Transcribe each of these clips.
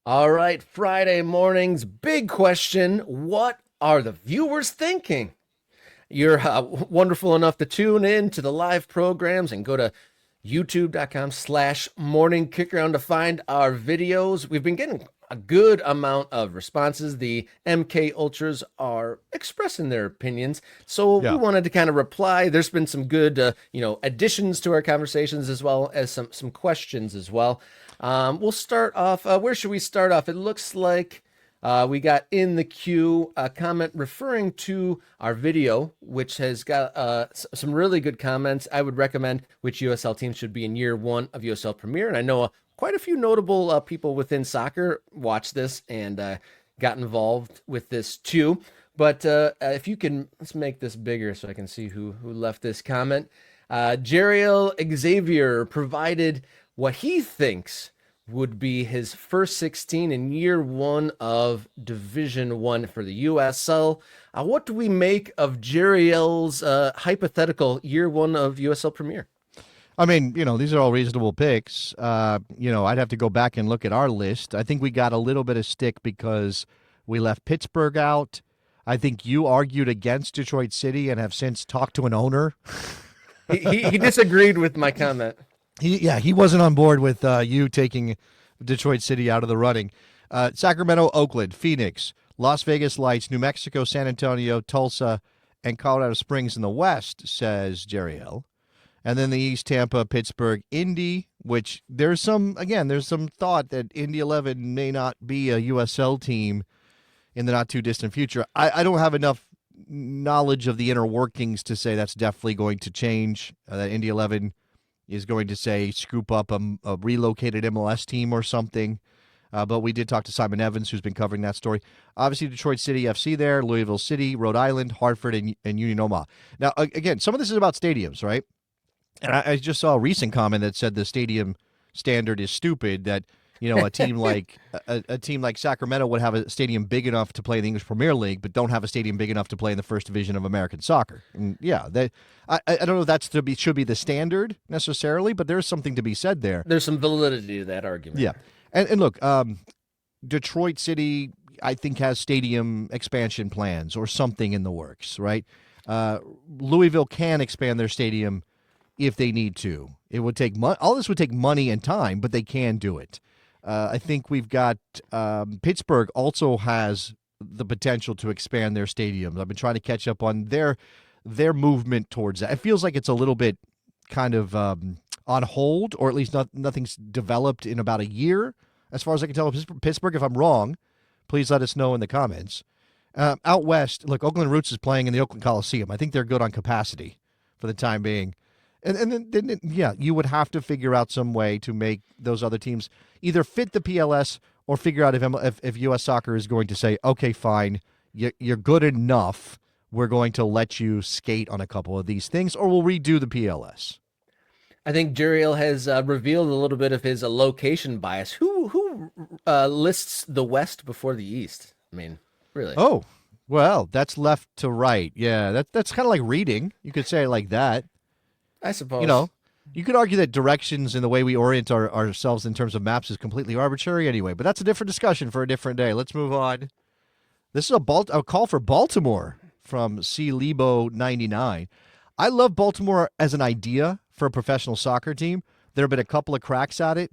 All right, Friday mornings, big question. What are the viewers thinking? You're wonderful enough to tune in to the live programs and go to youtube.com/morning kickaround to find our videos. We've been getting a good amount of responses. The MK Ultras are expressing their opinions. So we Yeah. wanted to kind of reply. There's been some good, additions to our conversations as well as some questions as well. We'll start off. Where should we start off? It looks like we got in the queue a comment referring to our video, which has got some really good comments. I would recommend which USL team should be in year one of USL Premier. And I know quite a few notable people within soccer watched this and got involved with this too. But if you can, let's make this bigger so I can see who left this comment. Jeriel Xavier provided what he thinks would be his first 16 in year one of Division One for the USL. What do we make of Jeriel's hypothetical year one of USL Premier? I mean, these are all reasonable picks. I'd have to go back and look at our list. I think we got a little bit of stick because we left Pittsburgh out. I think you argued against Detroit City and have since talked to an owner. He disagreed with my comment. He wasn't on board with you taking Detroit City out of the running. Sacramento, Oakland, Phoenix, Las Vegas Lights, New Mexico, San Antonio, Tulsa, and Colorado Springs in the West, says Jeriel. And then the East, Tampa, Pittsburgh, Indy, which there's some thought that Indy 11 may not be a USL team in the not too distant future. I don't have enough knowledge of the inner workings to say that's definitely going to change, that Indy 11 is going to say scoop up a relocated MLS team or something. But we did talk to Simon Evans, who's been covering that story. Obviously, Detroit City FC there, Louisville City, Rhode Island, Hartford, and Union Omaha. Now, again, some of this is about stadiums, right? And I just saw a recent comment that said the stadium standard is stupid, that a team like a team like Sacramento would have a stadium big enough to play in the English Premier League, but don't have a stadium big enough to play in the first division of American soccer. And I don't know if that's should be the standard necessarily, but there's something to be said there. There's some validity to that argument. Yeah, and look, Detroit City, I think, has stadium expansion plans or something in the works, right? Louisville can expand their stadium if they need to. It would take all this would take money and time, but they can do it. I think we've got Pittsburgh also has the potential to expand their stadiums. I've been trying to catch up on their movement towards that. It feels like it's a little bit kind of on hold, or at least nothing's developed in about a year, as far as I can tell. Pittsburgh, if I'm wrong, please let us know in the comments. Out west, look, Oakland Roots is playing in the Oakland Coliseum. I think they're good on capacity for the time being. And then, you would have to figure out some way to make those other teams either fit the PLS or figure out if U.S. Soccer is going to say, okay, fine, you're good enough, we're going to let you skate on a couple of these things, or we'll redo the PLS. I think Jeriel has revealed a little bit of his location bias. Who lists the West before the East? I mean, really? Oh, well, that's left to right. Yeah, that's kind of like reading. You could say it like that. I suppose. You could argue that directions and the way we orient ourselves in terms of maps is completely arbitrary anyway, but that's a different discussion for a different day. Let's move on. This is a call for Baltimore from C. Lebo 99. I love Baltimore as an idea for a professional soccer team. There have been a couple of cracks at it.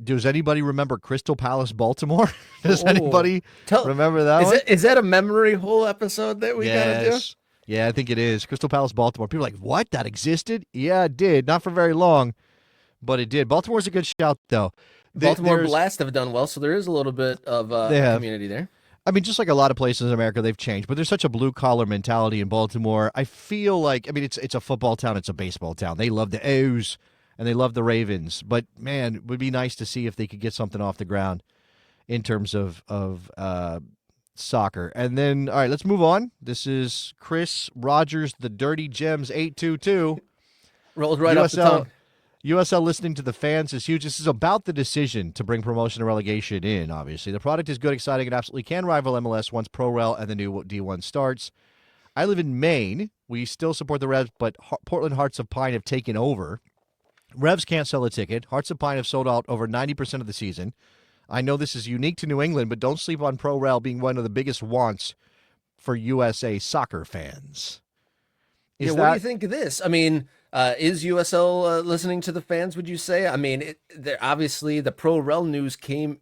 Does anybody remember Crystal Palace, Baltimore? Does anybody remember that one? Is that a memory hole episode that we got to do? Yeah, I think it is. Crystal Palace, Baltimore. People are like, what? That existed? Yeah, it did. Not for very long, but it did. Baltimore's a good shout, though. Baltimore Blast have done well, so there is a little bit of community there. I mean, just like a lot of places in America, they've changed, but there's such a blue-collar mentality in Baltimore. I feel like, it's a football town, it's a baseball town. They love the O's, and they love the Ravens. But, man, it would be nice to see if they could get something off the ground in terms of soccer. And then, all right, let's move on. This is Chris Rogers, the Dirty Gems 822. Rolled right off the tongue. USL listening to the fans is huge. This is about the decision to bring promotion and relegation in, obviously. The product is good, exciting, and absolutely can rival MLS once ProRel and the new D1 starts. I live in Maine. We still support the Revs, but Portland Hearts of Pine have taken over. Revs can't sell a ticket. Hearts of Pine have sold out over 90% of the season. I know this is unique to New England, but don't sleep on Pro Rel being one of the biggest wants for USA soccer fans. Yeah, what do you think of this? I mean, is USL listening to the fans, would you say? I mean, obviously the Pro Rel news came,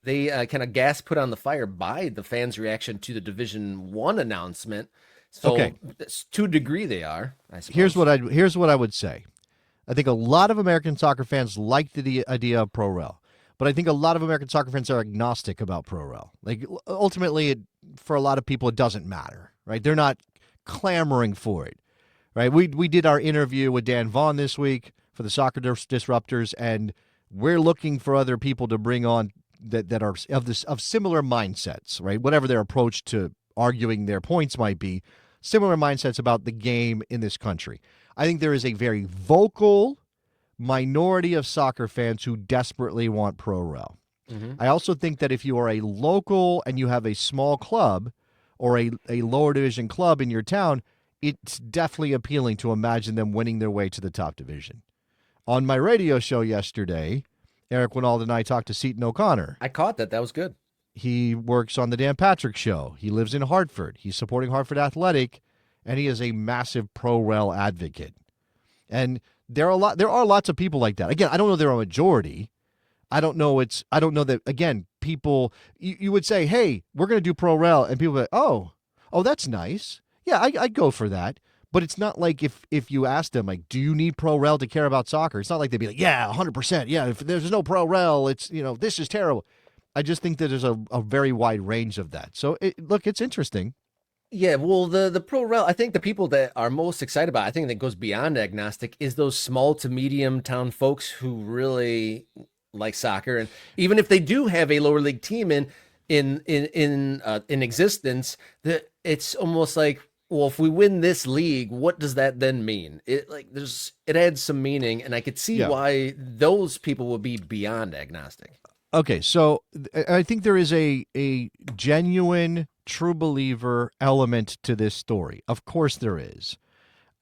they kind of gas put on the fire by the fans' reaction to the Division One announcement. So Okay. to a degree they are, I suppose. Here's what I would say. I think a lot of American soccer fans like the idea of Pro Rel, but I think a lot of American soccer fans are agnostic about Pro Rel. Like ultimately, for a lot of people, it doesn't matter, right? They're not clamoring for it, right? We did our interview with Dan Vaughn this week for the Soccer Disruptors, and we're looking for other people to bring on that are of similar mindsets, right? Whatever their approach to arguing their points might be, similar mindsets about the game in this country. I think there is a very vocal minority of soccer fans who desperately want Pro Rel. Mm-hmm. I also think that if you are a local and you have a small club or a lower division club in your town, it's definitely appealing to imagine them winning their way to the top division. On my radio show yesterday, Eric Winald and I talked to Seton O'Connor. I caught that. That was good. He works on the Dan Patrick Show. He lives in Hartford. He's supporting Hartford Athletic, and he is a massive Pro Rel advocate. And there are lots of people like that. Again, I don't know they're a majority. I don't know that, again, people, you would say, hey, we're going to do Pro Rel, and people would be like, oh, that's nice. Yeah, I'd go for that. But it's not like if you ask them, like, do you need Pro Rel to care about soccer? It's not like they'd be like, yeah, 100%. Yeah, if there's no Pro Rel, it's, this is terrible. I just think that there's a very wide range of that. So, it's interesting. Yeah, well, the Pro Rel, I think the people that are most excited about, I think that goes beyond agnostic, is those small to medium town folks who really like soccer, and even if they do have a lower league team in existence, that it's almost like, well, if we win this league, what does that then mean? It adds some meaning, and I could see why those people would be beyond agnostic. Okay, so I think there is a genuine, true believer element to this story. Of course there is.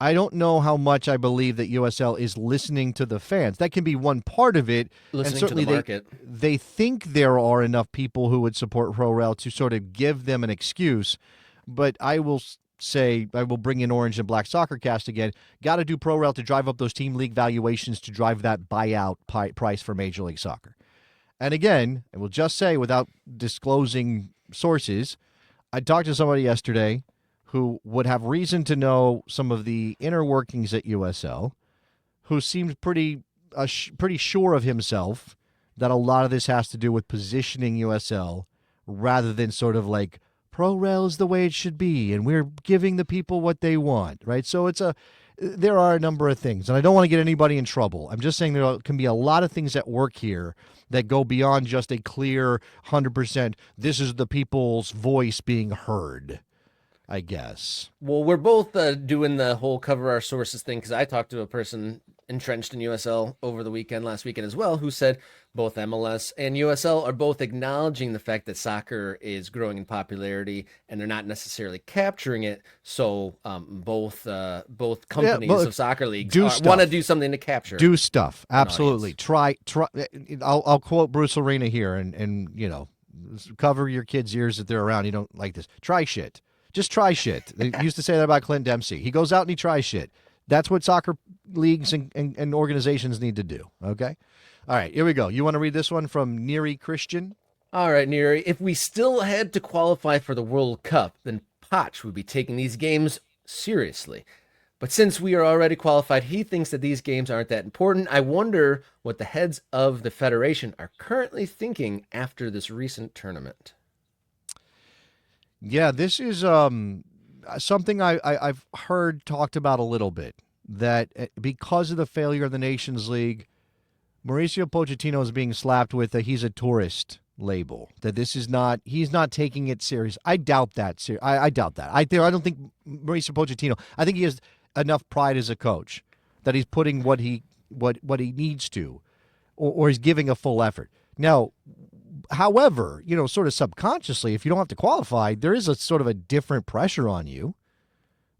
I don't know how much I believe that USL is listening to the fans. That can be one part of it. Listening and certainly to the market. They think there are enough people who would support Pro Rel to sort of give them an excuse. But I will say, I will bring in Orange and Black Soccer Cast again. Got to do Pro Rel to drive up those team league valuations, to drive that buyout price for Major League Soccer. And again, I will just say, without disclosing sources, I talked to somebody yesterday who would have reason to know some of the inner workings at USL, who seemed pretty sure of himself that a lot of this has to do with positioning USL rather than sort of like, Pro Rel is the way it should be, and we're giving the people what they want, right? So there are a number of things, and I don't want to get anybody in trouble. I'm just saying there can be a lot of things at work here that go beyond just a clear 100%, this is the people's voice being heard, I guess. Well, we're both doing the whole cover our sources thing, because I talked to a person entrenched in USL over the last weekend as well, who said both MLS and USL are both acknowledging the fact that soccer is growing in popularity, and they're not necessarily capturing it. So both companies of soccer leagues want to do something to capture. Do stuff. Absolutely. Try. I'll quote Bruce Arena here, and cover your kids' ears if they're around. You don't like this. Try shit. Just try shit. They used to say that about Clint Dempsey. He goes out and he tries shit. That's what soccer leagues and organizations need to do, okay? All right, here we go. You want to read this one from Neri Christian? All right, Neri. If we still had to qualify for the World Cup, then Poch would be taking these games seriously. But since we are already qualified, he thinks that these games aren't that important. I wonder what the heads of the Federation are currently thinking after this recent tournament. Yeah, this is something I've heard talked about a little bit, that because of the failure of the Nations League, Mauricio Pochettino is being slapped with a he's a tourist label, that he's not taking it serious. I doubt that. I doubt that. I don't think Mauricio Pochettino, I think he has enough pride as a coach that he's putting what he needs to, or he's giving a full effort. Now, however, sort of subconsciously, if you don't have to qualify, there is a sort of a different pressure on you,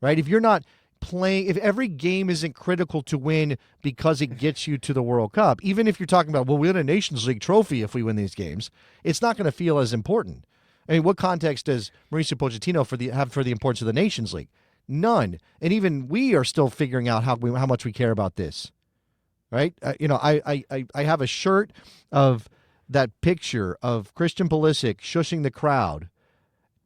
right? If you're not playing, if every game isn't critical to win because it gets you to the World Cup, even if you're talking about, well, we win a Nations League trophy if we win these games, it's not going to feel as important. I mean, what context does Mauricio Pochettino have for the importance of the Nations League? None. And even we are still figuring out how much we care about this, right? I have a shirt of that picture of Christian Pulisic shushing the crowd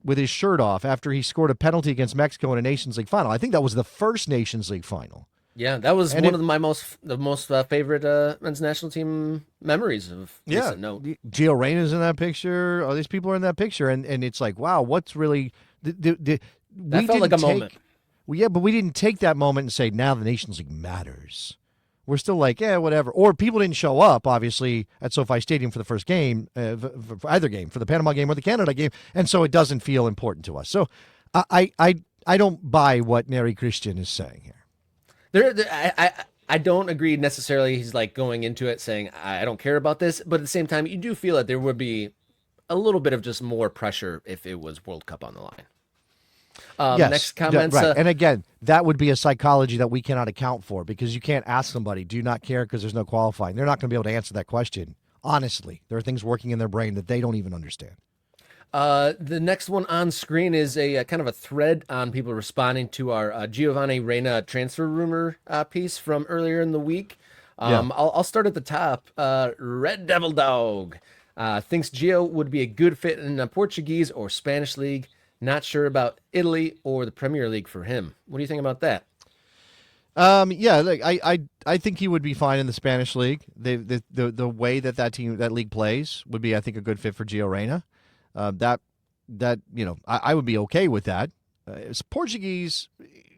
with his shirt off after he scored a penalty against Mexico in a Nations League final. I think that was the first Nations League final. Yeah, that was one of my most favorite men's national team memories of recent note. Gio Reyna's in that picture. All these people are in that picture, and it's like, wow, what's really that felt like a moment. Well, yeah, but we didn't take that moment and say, now the Nations League matters. We're still like, yeah, whatever. Or people didn't show up, obviously, at SoFi Stadium for the first game, for either game, for the Panama game or the Canada game, and so it doesn't feel important to us. So I don't buy what Neri Christian is saying here. I don't agree necessarily. He's like going into it saying, I don't care about this, but at the same time, you do feel that there would be a little bit of just more pressure if it was World Cup on the line. Yes, next comments. Right. And again, that would be a psychology that we cannot account for, because you can't ask somebody, do you not care because there's no qualifying? They're not going to be able to answer that question. Honestly, there are things working in their brain that they don't even understand. The next one on screen is a kind of a thread on people responding to our Gio Reyna transfer rumor piece from earlier in the week. I'll start at the top. Red Devil Dog thinks Gio would be a good fit in a Portuguese or Spanish league. Not sure about Italy or the Premier League for him. What do you think about that? I think he would be fine in the Spanish league. The way that league plays would be, I think, a good fit for Gio Reyna. I would be okay with that. It's Portuguese,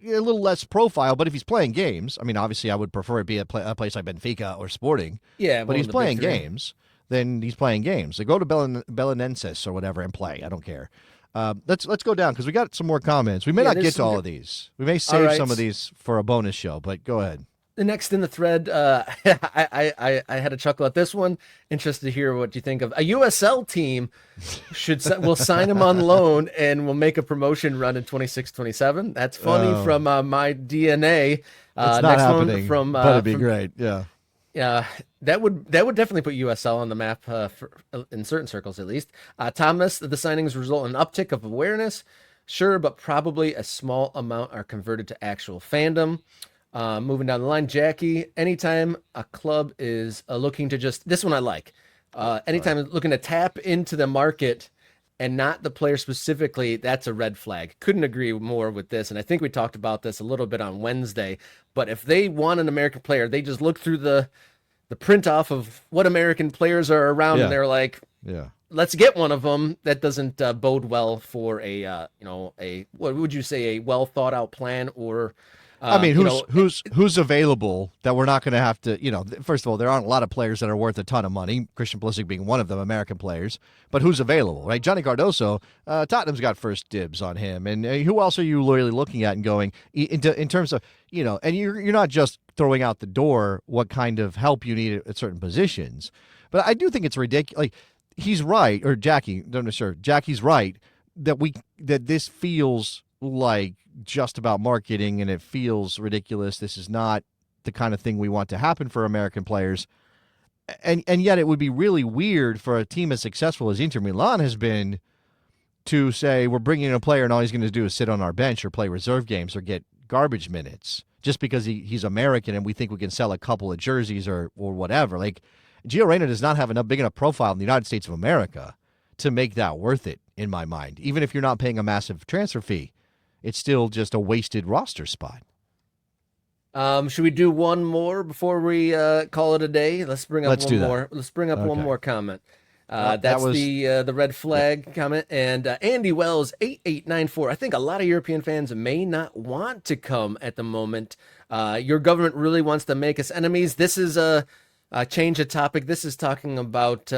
a little less profile, but if he's playing games, I mean, obviously I would prefer it be a place like Benfica or Sporting. Yeah, but he's playing games. Then he's playing games. So go to Belenenses or whatever and play. I don't care. Let's go down because we got some more comments. We may not get to all of these. We may save some of these for a bonus show, but go ahead. The next in the thread, I had a chuckle at this one. Interested to hear what you think of a USL team will sign him on loan and will make a promotion run in 26-27. That's funny from my DNA. It's not next happening, one from but it'd be great. Yeah. Yeah, that would definitely put USL on the map in certain circles at least. Thomas, the signings result in an uptick of awareness, sure, but probably a small amount are converted to actual fandom. Moving down the line, Jackie, anytime a club is looking to this one I like, anytime looking to tap into the market and not the player specifically, that's a red flag. Couldn't agree more with this. And I think we talked about this a little bit on Wednesday, but if they want an American player, they just look through the print off of what American players are around and they're like, let's get one of them. That doesn't bode well for what would you say, a well thought out plan or who's available that we're not going to have to, first of all, there aren't a lot of players that are worth a ton of money, Christian Pulisic being one of them, American players, but who's available, right? Johnny Cardoso, Tottenham's got first dibs on him. And who else are you really looking at and going in terms of, and you're not just throwing out the door what kind of help you need at certain positions. But I do think it's ridiculous. Like, he's right, or Jackie's right, that this feels like just about marketing and it feels ridiculous. This is not the kind of thing we want to happen for American players. And yet it would be really weird for a team as successful as Inter Milan has been to say we're bringing in a player and all he's going to do is sit on our bench or play reserve games or get garbage minutes just because he's American and we think we can sell a couple of jerseys or whatever. Like, Gio Reyna does not have enough big enough profile in the United States of America to make that worth it, in my mind. Even if you're not paying a massive transfer fee, it's still just a wasted roster spot. Should we do one more before we call it a day? Let's bring up one more. Let's bring up one more comment. That's the red flag comment. And Andy Wells 8894. I think a lot of European fans may not want to come at the moment. Your government really wants to make us enemies. This is a change of topic. This is talking about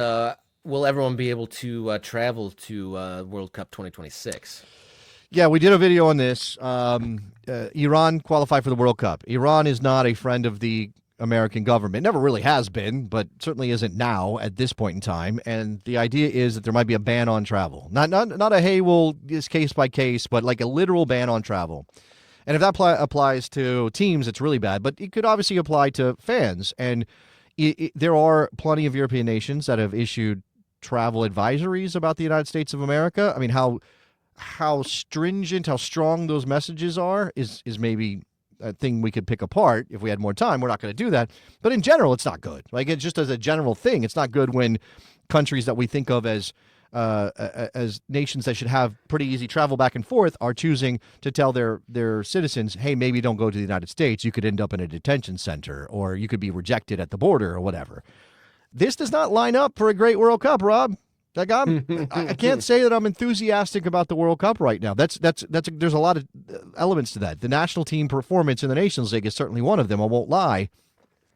will everyone be able to travel to World Cup 2026? Yeah, we did a video on this. Iran qualified for the World Cup. Iran is not a friend of the American government. Never really has been, but certainly isn't now at this point in time. And the idea is that there might be a ban on travel. Not a, hey, well, it's case by case, but like a literal ban on travel. And if that applies to teams, it's really bad. But it could obviously apply to fans. And there are plenty of European nations that have issued travel advisories about the United States of America. I mean, how stringent, how strong those messages are is maybe a thing we could pick apart if we had more time. We're not going to do that. But in general, it's not good. Like, it's just as a general thing, it's not good when countries that we think of as nations that should have pretty easy travel back and forth are choosing to tell their citizens, hey, maybe don't go to the United States. You could end up in a detention center, or you could be rejected at the border, or whatever. This does not line up for a great World Cup, Rob. Like, I can't say that I'm enthusiastic about the World Cup right now. There's a lot of elements to that. The national team performance in the Nations League is certainly one of them. I won't lie,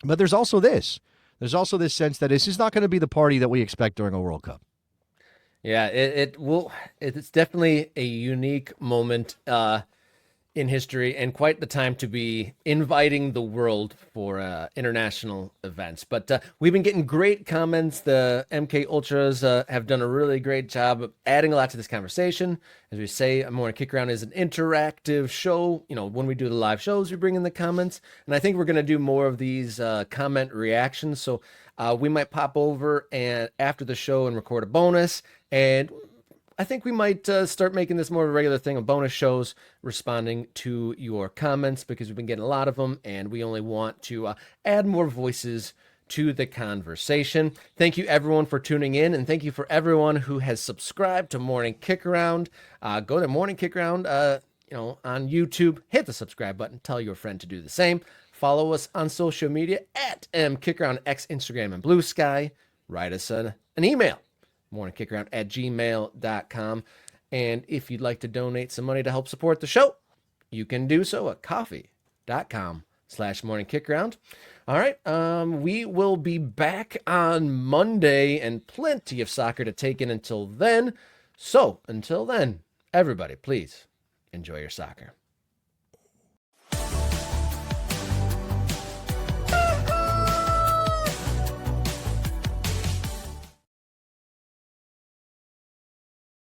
but there's also this. There's also this sense that this is not going to be the party that we expect during a World Cup. Yeah, it will. It's definitely a unique moment in history, and quite the time to be inviting the world for international events. But we've been getting great comments. The MK Ultras have done a really great job of adding a lot to this conversation. As we say, Morning Kick Around is an interactive show. You know, when we do the live shows, we bring in the comments, and I think we're going to do more of these comment reactions. So we might pop over and after the show and record a bonus, and I think we might start making this more of a regular thing of bonus shows responding to your comments, because we've been getting a lot of them and we only want to add more voices to the conversation. Thank you everyone for tuning in, and thank you for everyone who has subscribed to Morning Kick Around. Go to Morning Kick Around on YouTube, hit the subscribe button, tell your friend to do the same. Follow us on social media at MKickaround, X, Instagram, and Blue Sky. Write us an email, morningkickaround@gmail.com. And if you'd like to donate some money to help support the show, you can do so at coffee.com/morningkickaround. All right. We will be back on Monday, and plenty of soccer to take in until then. So until then, everybody, please enjoy your soccer.